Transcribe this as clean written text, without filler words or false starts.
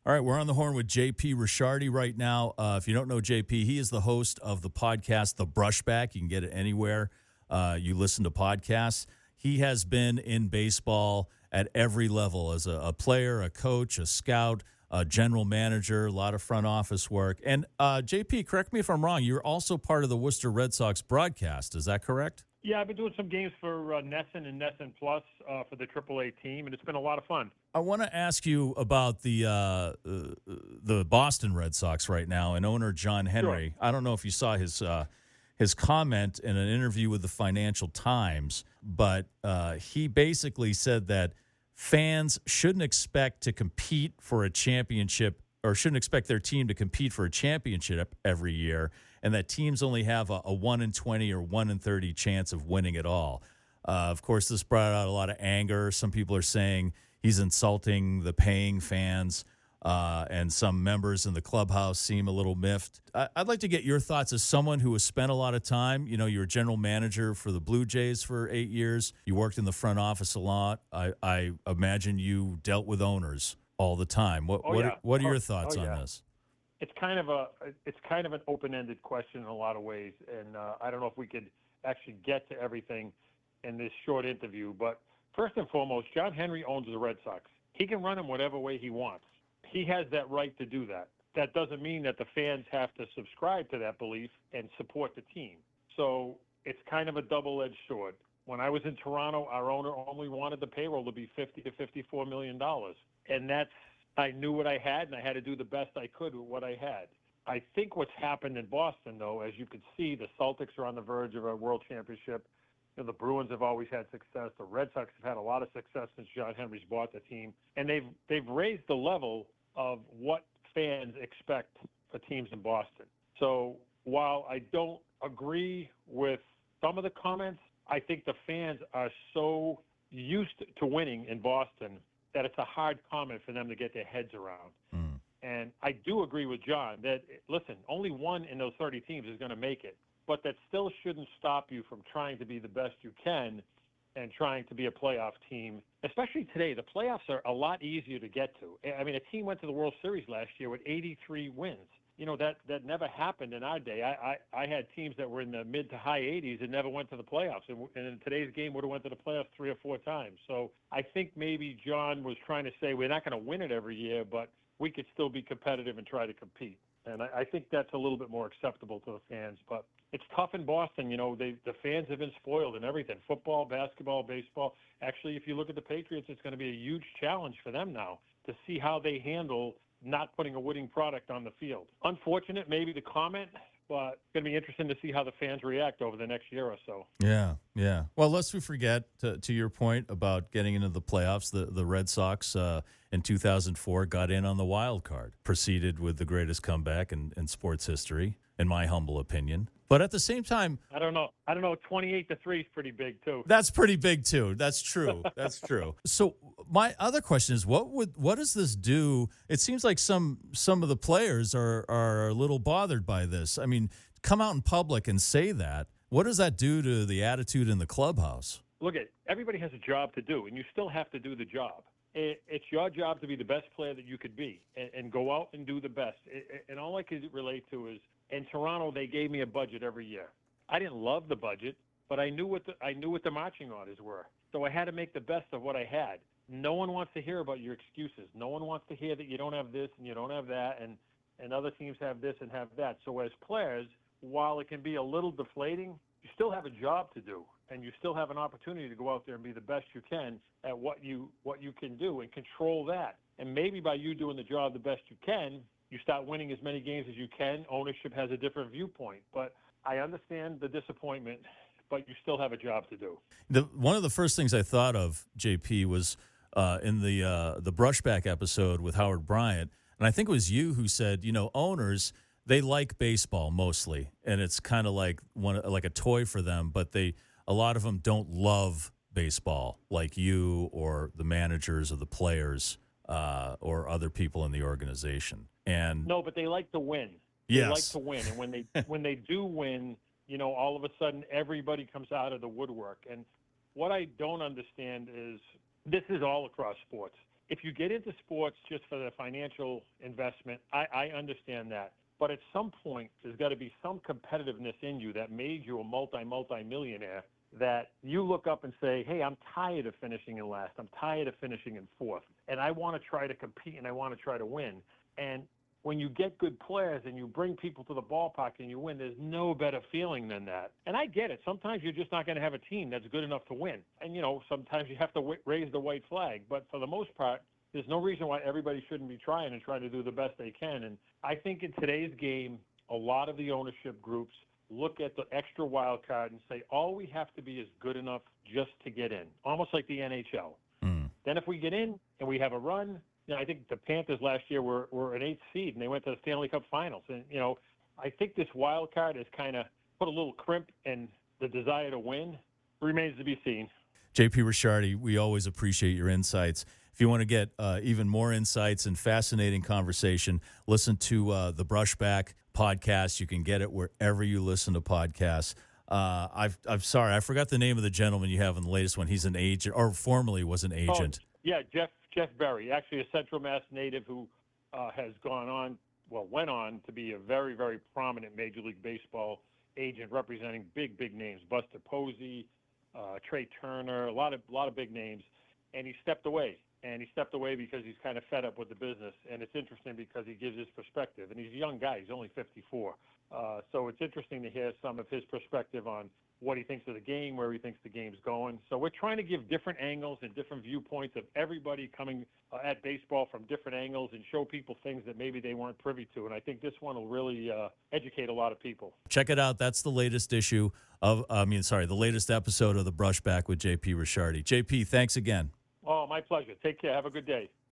All right, we're on the horn with JP Ricciardi right now. If you don't know JP, he is the host of the podcast, The Brushback. You can get it anywhere you listen to podcasts. He has been in baseball at every level as a player, a coach, a scout, a general manager, a lot of front office work. And JP, correct me if I'm wrong, you're also part of the Worcester Red Sox broadcast. Is that correct? Yeah, I've been doing some games for Nesson and Nesson Plus for the AAA team, and it's been a lot of fun. I want to ask you about the Boston Red Sox right now and owner John Henry. Sure. I don't know if you saw his comment in an interview with the Financial Times, but he basically said that fans shouldn't expect to compete for a championship or shouldn't expect their team to compete for a championship every year, and that teams only have a 1 in 20 or 1 in 30 chance of winning it all. Of course, this brought out a lot of anger. Some people are saying he's insulting the paying fans, and some members in the clubhouse seem a little miffed. I'd like to get your thoughts as someone who has spent a lot of time. You know, you're a general manager for the Blue Jays for 8 years. You worked in the front office a lot. I imagine you dealt with owners all the time. What are your thoughts on this? It's kind of an open-ended question in a lot of ways, and I don't know if we could actually get to everything in this short interview. But first and foremost, John Henry owns the Red Sox. He can run them whatever way he wants. He has that right to do that. That doesn't mean that the fans have to subscribe to that belief and support the team. So it's kind of a double-edged sword. When I was in Toronto, our owner only wanted the payroll to be $50 to $54 million. And I knew what I had, and I had to do the best I could with what I had. I think what's happened in Boston, though, as you can see, the Celtics are on the verge of a world championship. You know, the Bruins have always had success. The Red Sox have had a lot of success since John Henry's bought the team. And they've raised the level of what fans expect for teams in Boston. So while I don't agree with some of the comments, I think the fans are so used to winning in Boston that it's a hard comment for them to get their heads around. Mm. And I do agree with John that, listen, only one in those 30 teams is going to make it. But that still shouldn't stop you from trying to be the best you can and trying to be a playoff team. Especially today, the playoffs are a lot easier to get to. I mean, a team went to the World Series last year with 83 wins. You know, that never happened in our day. I had teams that were in the mid to high 80s and never went to the playoffs. And in today's game would have went to the playoffs 3 or 4 times. So I think maybe John was trying to say we're not going to win it every year, but we could still be competitive and try to compete. And I think that's a little bit more acceptable to the fans. But it's tough in Boston. You know, the fans have been spoiled in everything, football, basketball, baseball. Actually, if you look at the Patriots, it's going to be a huge challenge for them now to see how they handle not putting a winning product on the field. Unfortunate, maybe the comment, but it's going to be interesting to see how the fans react over the next year or so. Yeah. Well, lest we forget, to your point about getting into the playoffs, the Red Sox in 2004 got in on the wild card, proceeded with the greatest comeback in sports history, in my humble opinion. But at the same time, I don't know. 28-3 is pretty big too. That's pretty big too. That's true. That's true. So my other question is, what does this do? It seems like some of the players are a little bothered by this. I mean, come out in public and say that. What does that do to the attitude in the clubhouse? Look, everybody has a job to do, and you still have to do the job. It's your job to be the best player that you could be and go out and do the best. And all I could relate to is, in Toronto, they gave me a budget every year. I didn't love the budget, but I knew what the marching orders were. So I had to make the best of what I had. No one wants to hear about your excuses. No one wants to hear that you don't have this and you don't have that, and other teams have this and have that. So as players, while it can be a little deflating, you still have a job to do, and you still have an opportunity to go out there and be the best you can at what you can do and control that. And maybe by you doing the job the best you can, you start winning as many games as you can. Ownership has a different viewpoint. But I understand the disappointment, but you still have a job to do. One of the first things I thought of, JP, was in the Brushback episode with Howard Bryant. And I think it was you who said, owners, they like baseball mostly. And it's kind of like a toy for them. But a lot of them don't love baseball like you or the managers or the players or other people in the organization. And no, but they like to win. Yes. They like to win, and when they do win, all of a sudden everybody comes out of the woodwork. And what I don't understand is this is all across sports. if you get into sports just for the financial investment, I understand that. But at some point, there's got to be some competitiveness in you that made you a multi-millionaire, that you look up and say, hey, I'm tired of finishing in last. I'm tired of finishing in fourth. And I want to try to compete and I want to try to win. And when you get good players and you bring people to the ballpark and you win, there's no better feeling than that. And I get it. Sometimes you're just not going to have a team that's good enough to win. And, sometimes you have to raise the white flag. But for the most part, there's no reason why everybody shouldn't be trying and trying to do the best they can. And I think in today's game, a lot of the ownership groups look at the extra wild card and say, all we have to be is good enough just to get in, almost like the NHL. Then if we get in and we have a run, I think the Panthers last year were an 8th seed, and they went to the Stanley Cup Finals. And, I think this wild card has kind of put a little crimp in the desire to win. Remains to be seen. JP Ricciardi, we always appreciate your insights. If you want to get even more insights and fascinating conversation, listen to the Brushback Podcast. You can get it wherever you listen to podcasts. I'm sorry, I forgot the name of the gentleman you have in the latest one. He's an agent, or formerly was an agent. Oh, yeah, Jeff Berry, actually a Central Mass native who went on to be a very, very prominent Major League Baseball agent representing big names, Buster Posey, Trey Turner, a lot of big names, and he stepped away. And he stepped away because he's kind of fed up with the business. And it's interesting because he gives his perspective. And he's a young guy. He's only 54. So it's interesting to hear some of his perspective on what he thinks of the game, where he thinks the game's going. So we're trying to give different angles and different viewpoints of everybody coming at baseball from different angles and show people things that maybe they weren't privy to. And I think this one will really educate a lot of people. Check it out. That's the latest the latest episode of the Brushback with JP Ricciardi. JP, thanks again. Oh, my pleasure. Take care. Have a good day.